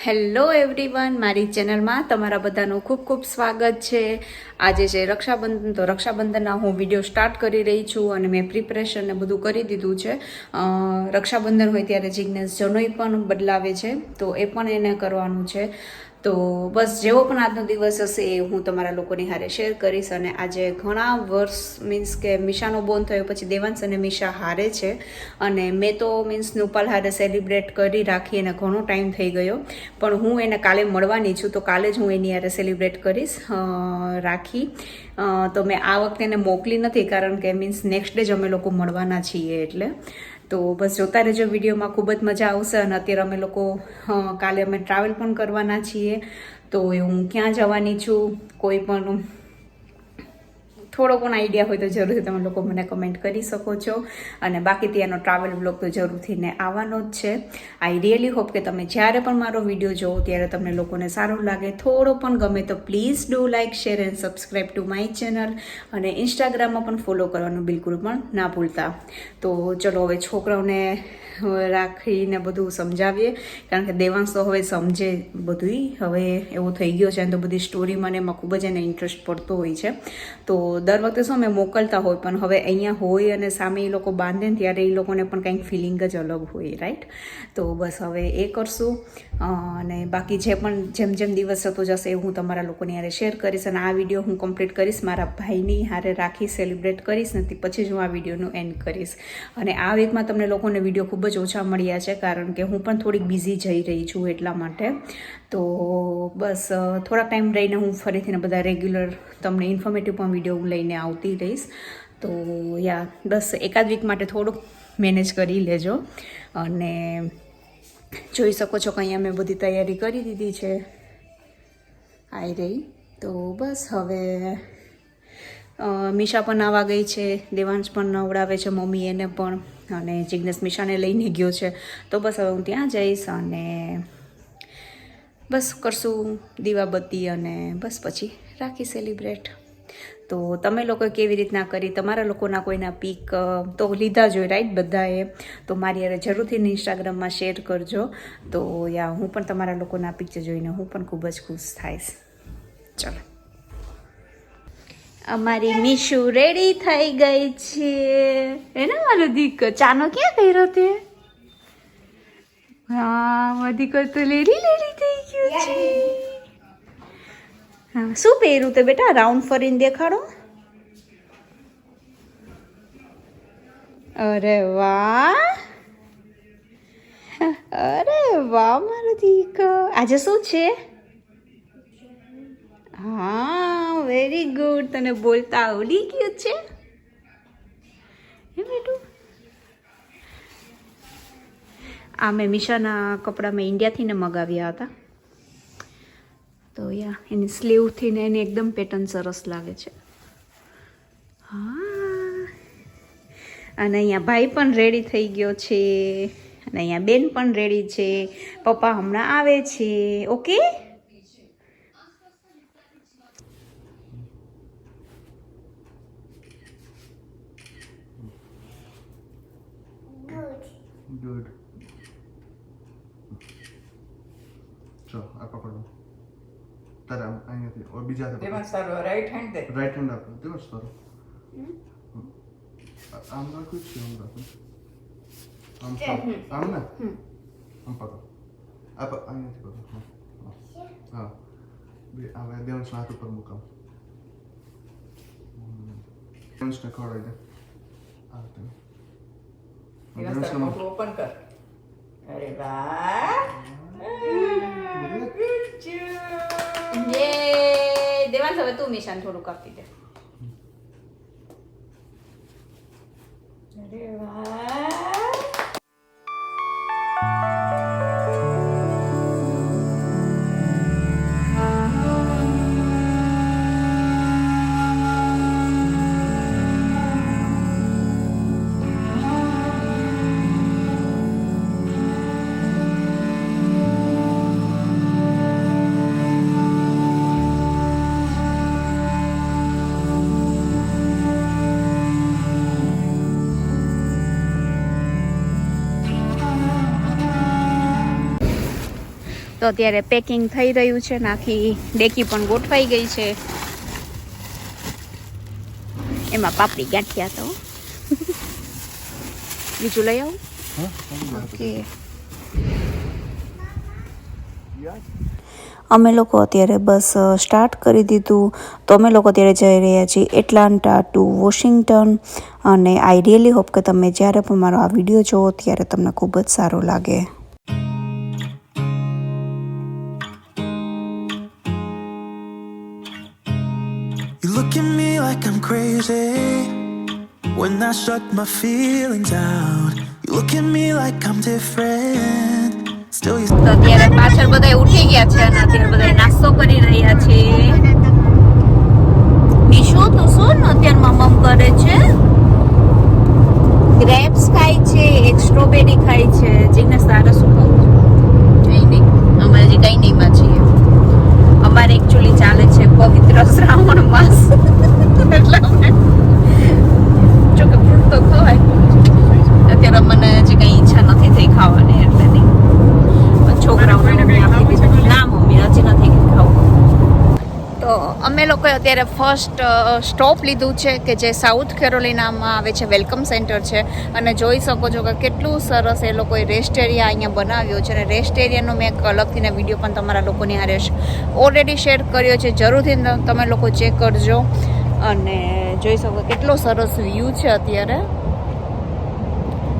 Hello everyone, મારી ચેનલમાં તમારા બધાનું ખૂબ ખૂબ સ્વાગત છે. આજે છે રક્ષાબંધન, તો રક્ષાબંધનના હું વિડીયો સ્ટાર્ટ કરી રહી છું અને મેં પ્રિપરેશન ને બધું કરી દીધું છે. રક્ષાબંધન હોય ત્યારે જિજ્ઞેસ જનોઈ પણ બદલાવે છે, તો એ પણ એને કરવાનું છે. તો બસ જેવો પણ આજનો દિવસ હશે એ હું તમારા લોકોની હારે શેર કરીશ. અને આજે ઘણા વર્ષ મીન્સ કે મીશાનો બોર્ન થયો પછી દેવાંશ અને મીશા હારે છે, અને મેં તો મીન્સ નુપાલ હારે સેલિબ્રેટ કરી રાખી અને ઘણો ટાઈમ થઈ ગયો, પણ હું એને કાલે મળવાની છું, તો કાલે જ હું એની હારે સેલિબ્રેટ કરીશ રાખી. તો મેં આ વખતે એને મોકલી નથી, કારણ કે મીન્સ નેક્સ્ટ ડે જ અમે લોકો મળવાના છીએ. એટલે તો બસ જોતા રહેજો વિડીયોમાં, ખૂબ જ મજા આવશે. અને અત્યારે અમે લોકો કાલે અમે ટ્રાવેલ પણ કરવાના છીએ, તો હું ક્યાં જવાની છું કોઈ પણ થોડો પણ આઈડિયા હોય તો જરૂરથી તમે લોકો મને કમેન્ટ કરી શકો છો. અને બાકી ત્યાંનો ટ્રાવેલ બ્લોગ તો જરૂરથી ને આવવાનો જ છે. આઈ રિયલી હોપ કે તમે જ્યારે પણ મારો વિડીયો જોવો ત્યારે તમને લોકોને સારું લાગે, થોડો પણ ગમે તો please do like, share and subscribe to my channel. અને ઇન્સ્ટાગ્રામમાં પણ ફોલો કરવાનું બિલકુલ પણ ના ભૂલતા. તો ચલો હવે છોકરાઓને રાખીને બધું સમજાવીએ, કારણ કે દેવાંશ તો હવે સમજે બધું, હવે એવું થઈ ગયો છે. તો બધી સ્ટોરીમાં એમાં ખૂબ જ એને ઇન્ટરેસ્ટ પડતો હોય છે. તો દર વખતે શું અમે મોકલતા હોય, પણ હવે અહીંયા હોય અને સામે એ લોકો બાંધે ને ત્યારે એ લોકોને પણ કંઈક ફિલિંગ જ અલગ હોય, રાઈટ? તો બસ હવે એ કરશું. અને બાકી જે પણ જેમ જેમ દિવસ થતો જશે એ હું તમારા લોકોની હારે શેર કરીશ. અને આ વિડીયો હું કમ્પ્લીટ કરીશ મારા ભાઈની હારે રાખી સેલિબ્રેટ કરીશ ને પછી જ હું આ વિડીયોનું એન્ડ કરીશ. અને આ વીકમાં તમને લોકોને વિડીયો ખૂબ જ ઓછા મળ્યા છે, કારણ કે હું પણ થોડીક બિઝી જઈ રહી છું એટલા માટે. તો બસ થોડાક ટાઈમ રહીને હું ફરીથી બધા રેગ્યુલર તમને ઇન્ફોર્મેટિવ પણ વિડીયો હું લઈને આવતી રહીશ. તો યા બસ એકાદ વીક માટે થોડુંક મેનેજ કરી લેજો. અને જોઈ શકો છો કે અહીંયા મેં બધી તૈયારી કરી દીધી છે, આવી રહી. તો બસ હવે મીશા પણ આવવા ગઈ છે, દેવાંશ પણ નવડાવે છે મમ્મી એને પણ, અને જિજ્ઞેસ મીશાને લઈને ગયો છે. તો બસ હવે હું ત્યાં જઈશ અને બસ કરશું દીવાબત્તી અને બસ પછી રાખી સેલિબ્રેટ. તો તમે લોકો કેવી રીતના કરી, તમારા લોકોના કોઈના પીક તો લીધા જ હોય, રાઈટ? બધાએ તો મારી યારે જરૂરથી ઇન્સ્ટાગ્રામમાં શેર કરજો. તો યા હું પણ તમારા લોકોના પિક્ચર જોઈને હું પણ ખૂબ જ ખુશ થઈશ. ચલો, અમારી મીશુ રેડી થઈ ગઈ છે. એને મારો દીકરો ચાનો ક્યાં કર્યો તે? હા, મારો દીકરો તો લેડી થઈ ગયો છે. હા, શું પહેર્યું તે બેટા? રાઉન્ડ ફરીને દેખાડો. અરે વાહ, અરે વાહ મારો દીકરો. આજે શું છે? હા, વેરી ગુડ. તને બોલતા આવડી ગયું છે હે બેટું? આ મેં મીશાના કપડાં મેં ઇન્ડિયાથી ને મગાવ્યા હતા. તો યા એની સ્લીવથી ને એની એકદમ પેટર્ન સરસ લાગે છે. હા, અને અહીંયા ભાઈ પણ રેડી થઈ ગયો છે, અને અહીંયા બેન પણ રેડી છે. પપ્પા હમણાં આવે છે. Okay, good. ચલો આ પકડો. તારે આમ અહીંયાથી ઓર બીજા હાથે દેવાંશ તારો રાઈટ હેન્ડ દે. રાઈટ હેન્ડ આપો. દેવાંશ તારો આમ રાખું છે, આમ રાખું આમ આમ ને આમ પકડો. અહીંયાથી પકડો. હા, બે હવે દેવાંશ હાથ ઉપર મૂકાવ. દેવાંશને ખવડાવી દે. આ તે દેવાંશ તારું મોઢું ઓપન કર. અરે વાહ, ગુડ જોબ. યે. દેવાંશ હવે તું મીશાને થોડુંક આપી દે. અરે વાહ. તો અત્યારે પેકિંગ થઈ રહ્યું છે ને આખી ડેકી પણ ગોઠવાઈ ગઈ છે. એમાં પાપડી ગાંઠિયા તો બીજું લઈ આવું. ઓકે, અમે લોકો અત્યારે બસ સ્ટાર્ટ કરી દીધું. તો અમે લોકો અત્યારે જઈ રહ્યા છીએ એટલાન્ટા ટુ વોશિંગ્ટન. અને આઈ રિયલી હોપ કે તમે જ્યારે પણ મારો આ વિડીયો જોવો ત્યારે તમને ખૂબ જ સારો લાગે. You look at me like I'm crazy when I shut my feelings out. You look at me like I'm different. Still you તો અત્યારે પાછળ બધા ઉઠી ગયા છે અને અત્યારે બધા નાસ્તો કરી રહ્યા છે. નિશુ તું શું અત્યારમાં મમ કરે છે? ગ્રેપ્સ ખાય છે, એક સ્ટ્રોબેરી ખાય છે. જિગ્નેશ તારે શું ખાવું? કઈ નહીં, અમે હજી કઈ નહીં માં છીએ. અમારે એકચ્યુઅલી ચાલે છે પવિત્ર શ્રાવણ માસ એટલે અમે જોકે ફ્રૂટ તો ખવાય. અત્યારે મને હજી કઈ ઈચ્છા નથી થઈ ખાવાની એટલે નહીં. છોકરાઓને આપી દીધું. ના મમ્મી હજી નથી ખાવું. તો અમે લોકોએ અત્યારે ફર્સ્ટ સ્ટોપ લીધું છે કે જે સાઉથ કેરોલિનામાં આવે છે, વેલકમ સેન્ટર છે. અને જોઈ શકો છો કે કેટલું સરસ એ લોકોએ રેસ્ટ એરિયા અહીંયા બનાવ્યો છે. અને રેસ્ટ એરિયાનો મેં એક અલગથી વિડીયો પણ તમારા લોકોની હારે ઓલરેડી શેર કર્યો છે. જરૂરથી તમે લોકો ચેક કરજો. અને જોઈ શકો કેટલો સરસ વ્યૂ છે અત્યારે.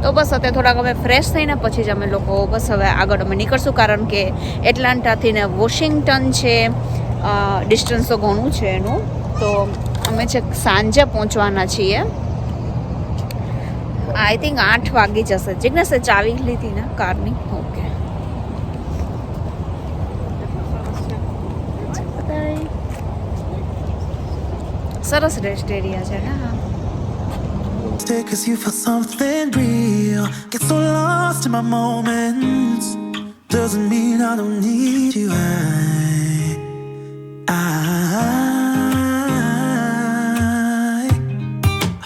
તો બસ અત્યારે થોડાક અમે ફ્રેશ થઈને પછી જ અમે લોકો બસ હવે આગળ અમે નીકળશું. કારણ કે એટલાન્ટાથી ને વોશિંગ્ટન છે, ડિસ્ટન્સ તો ઘણું છે એનું. તો અમે છે સાંજે પહોંચવાના છીએ. આઈ થિંક 8 વાગી જશે. જિગ્નેશે ચાવી લીધી ને કારની? ઓકે. સરસ રેસ્ટ એરિયા છે ને. હા, stay 'cause you feel something real. Get so lost in my moments. Doesn't mean I don't need you. I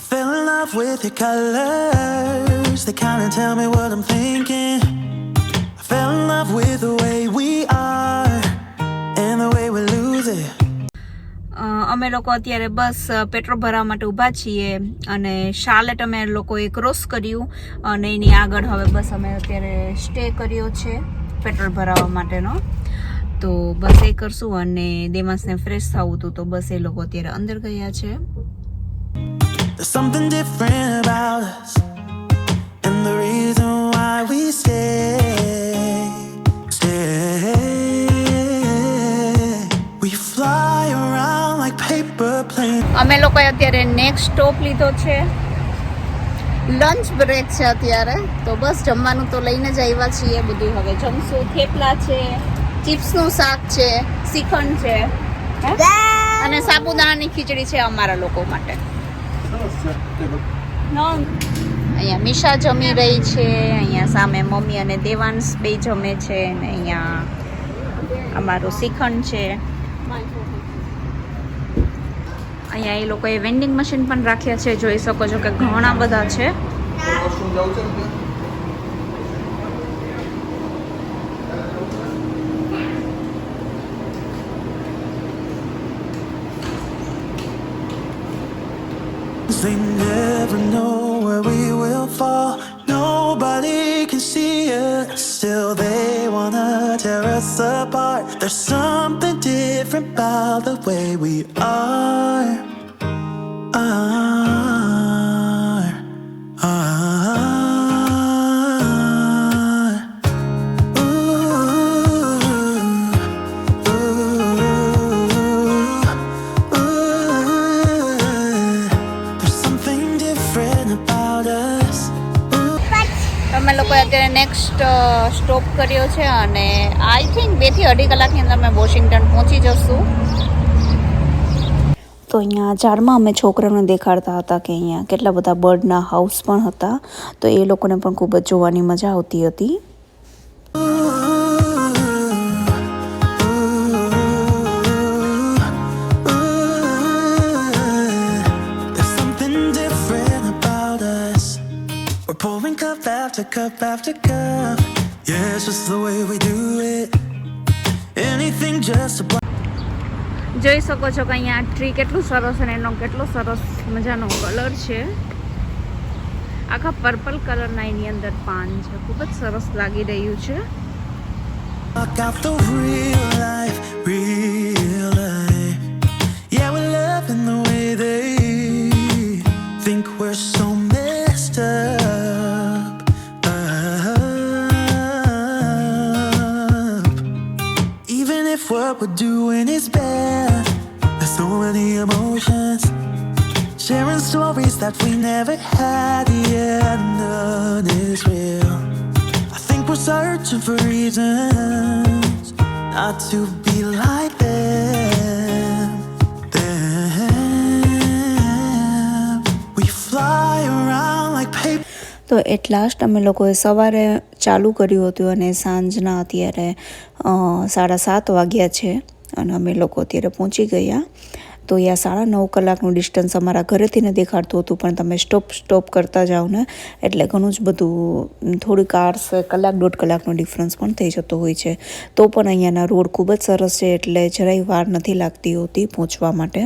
fell in love with your colors. They kinda tell me what I'm thinking. I fell in love with the way we are and the way we lose it. અમે લોકો અત્યારે બસ petrol ભરવા માટે ઊભા છીએ. અને શાર્લેટ અમે લોકોએ ક્રોસ કર્યું અને એની આગળ હવે બસ અમે અત્યારે સ્ટે કર્યો છે પેટ્રોલ ભરાવવા માટેનો. તો બસ એ કરશું. અને દેવાંશને ફ્રેશ થવું હતું તો બસ એ લોકો અત્યારે અંદર ગયા છે. There's something different about us and the reason why we stay. We fly around like paper planes. અમે લોકોએ અત્યારે નેક્સ્ટ સ્ટોપ લીધો છે. લંચ બ્રેક છે અત્યારે. તો બસ જમવાનું તો લઈને જ આવ્યા છીએ. બધું હવે જમશું. થેપલા છે, ચિપ્સનું શાક છે, શ્રીખંડ છે અને સાબુદાણાની ખીચડી છે અમારા લોકો માટે. અહીંયા મીશા જમી રહી છે. અહીંયા સામે મમ્મી અને દેવાંશ બે જમે છે. અને અહીંયા અમારું શ્રીખંડ છે. અહીંયા એ લોકોએ વેન્ડિંગ મશીન પણ રાખ્યા છે. જોઈ શકો છો કે ઘણા બધા છે. They never know where we will fall. Nobody can see us. Still they wanna tear us apart. There's something different about the way we are. અમે લોકોએ અત્યારે નેક્સ્ટ સ્ટોપ કર્યો છે. અને આઈ થિંક 2 થી 2.5 કલાકની અંદર અમે વોશિંગ્ટન પહોંચી જશું. તો અહીંયા ઝાડમાં અમે છોકરાઓને દેખાડતા હતા કે અહીંયા કેટલા બધા બર્ડના હાઉસ પણ હતા. તો એ લોકોને પણ ખૂબ જ જોવાની મજા આવતી હતી. Pouring cup after cup after cup. Yeah, it's just the way we do it. anything just to જોઈ શકો છો કે અહીંયા ટ્રી કેટલું સરસ અને એનો કેટલો સરસ મજાનો કલર છે. આખા પર્પલ કલરના એની અંદર પાન છે. ખૂબ જ સરસ લાગી રહ્યું છે. block out the real life, real life. Yeah, we're loving the way they think we're so messed up, up. Even if what we're doing is bad, there's so many emotions, sharing stories that we never had. Yeah, none is real. I think we're searching for reasons not to be like them. We fly around like paper. તો at last અમે લોકોએ સવારે ચાલુ કર્યું હતું અને સાંજના અત્યારે 7:30 વાગ્યા છે અને અમે લોકો અત્યારે પહોંચી ગયા. તો અહીંયા 9.5 કલાકનું ડિસ્ટન્સ અમારા ઘરેથી ને દેખાડતું હતું, પણ તમે સ્ટોપ કરતા જાઓ ને એટલે ઘણું જ બધું થોડીક આર્સ કલાક 1.5 કલાકનો ડિફરન્સ પણ થઈ જતો હોય છે. તો પણ અહીંયાના રોડ ખૂબ જ સરસ છે એટલે જરાય વાર નથી લાગતી હોતી પહોંચવા માટે.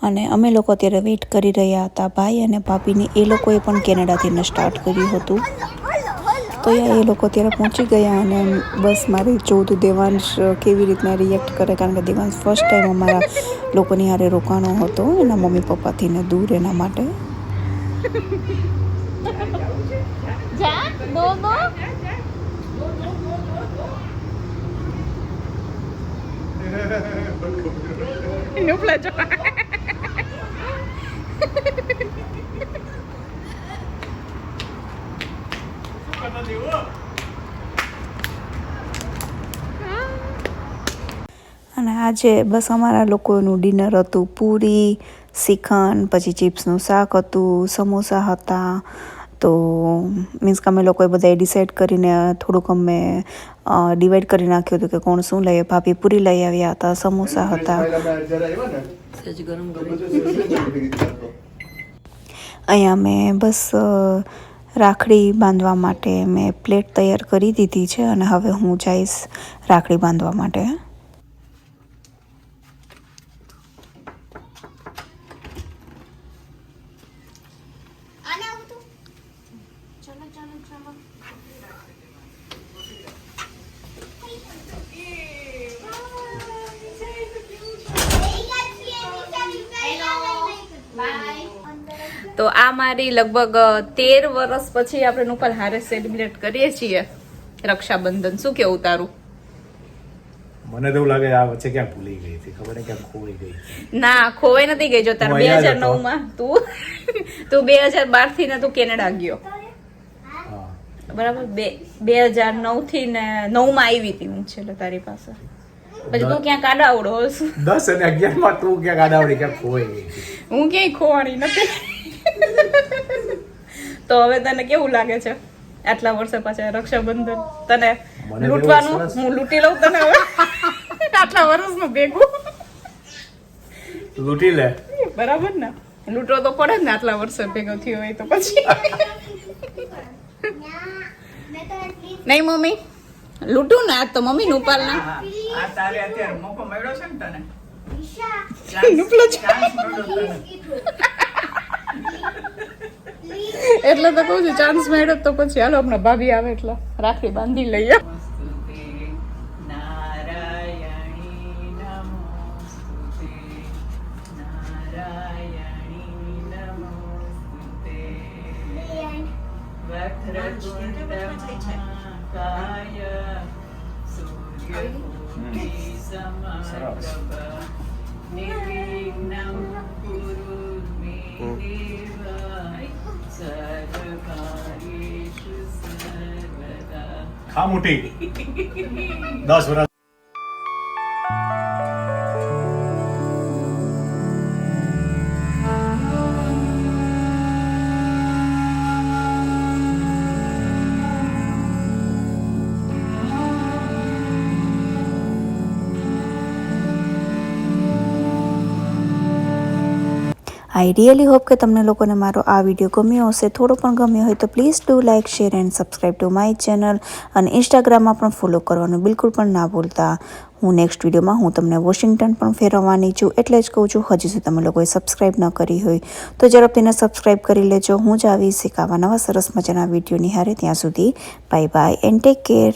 અને અમે લોકો અત્યારે વેઇટ કરી રહ્યા હતા ભાઈ અને ભાભીની. એ લોકોએ પણ કેનેડાથી સ્ટાર્ટ કર્યું હતું. તો એ લોકો અત્યારે પહોંચી ગયા અને બસ મારે જોતું દેવાંશ કેવી રીતના રિએક્ટ કરે, કારણ કે દેવાંશ ફર્સ્ટ ટાઈમ અમારા લોકોની હારે રોકાણો હતો એના મમ્મી પપ્પાથી ને દૂર એના માટે. અને આજે બસ અમારા લોકોનું ડિનર હતું. પૂરી, શ્રીખંડ, પછી ચિપ્સનું શાક હતું, સમોસા હતા. તો મીન્સ કે અમે લોકોએ બધાએ ડિસાઈડ કરીને થોડુંક અમે ડિવાઈડ કરી નાખ્યું હતું કે કોણ શું લઈએ. ભાભી પૂરી લઈ આવ્યા હતા, સમોસા હતા. અહીંયા મેં બસ રાખડી બાંધવા માટે મેં પ્લેટ તૈયાર કરી દીધી છે અને હવે હું જઈશ રાખડી બાંધવા માટે. તો આ મારી લગભગ 13 વર્ષ પછી આપણે નુપર હારે સેલિબ્રેટ કરીએ છીએ રક્ષાબંધન. શું કેવું તારું? મને તો એવું લાગે આ વચ્ચે ક્યાં ભૂલી ગઈ હતી, ખબર નહીં ક્યાં ખોઈ ગઈ. ના, ખોવાઈ નથી ગઈ. જો તાર 2009 માં તું 2012 થી ને તું કેનેડા ગયો, બરાબર? 2009 થી ને 9 માં આવી હતી હું છેલ્લે તારી પાસે. પછી તું ક્યાંક આડાવડો હશ. 10 અને 11 માં તું ક્યાંક આડાવડી ક્યાંક ખોઈ ગઈ. હું ક્યાંય ખોવાણી નથી. તો હવે તને કેવું લાગે છે આટલા વર્ષે પાછા રક્ષાબંધન? તને લૂંટવાનું હું લૂંટી લઉં તને હવે આટલા વર્ષનું ભેગું લૂંટી લે, બરાબર ને? લૂંટવો તો પડે ને આટલા વર્ષે ભેગો થયો હોય તો. પછી નહીં મમ્મી લૂંટું ને આજ તો મમ્મી નુપાલ ના. આ તારે અત્યારે મોકો મળ્યો છે ને તને. નુપલો છે. એટલે તો કહું છું ચાન્સ મળ્યો તો પછી હાલો હમણાં ભાભી આવે એટલે રાખડી બાંધી લઈએ. ખા મોટી 10 વર્ષ. આઈ રિયલી હોપ કે તમને લોકોને મારો આ વિડીયો ગમ્યો હશે. થોડો પણ ગમ્યો હોય તો please do like, share and subscribe to my channel. અને ઇન્સ્ટાગ્રામમાં પણ ફોલો કરવાનું બિલકુલ પણ ના ભૂલતા. હું નેક્સ્ટ વિડીયોમાં હું તમને વોશિંગ્ટન પણ ફેરવવાની છું, એટલે જ કહું છું હજી સુધી તમે લોકોએ સબસ્ક્રાઈબ ન કરી હોય તો ઝડપથી સબસ્ક્રાઈબ કરી લેજો. હું જ આવીશ એક આવા નવા સરસ મજાના વિડીયો નિહારે. ત્યાં સુધી bye bye and take care.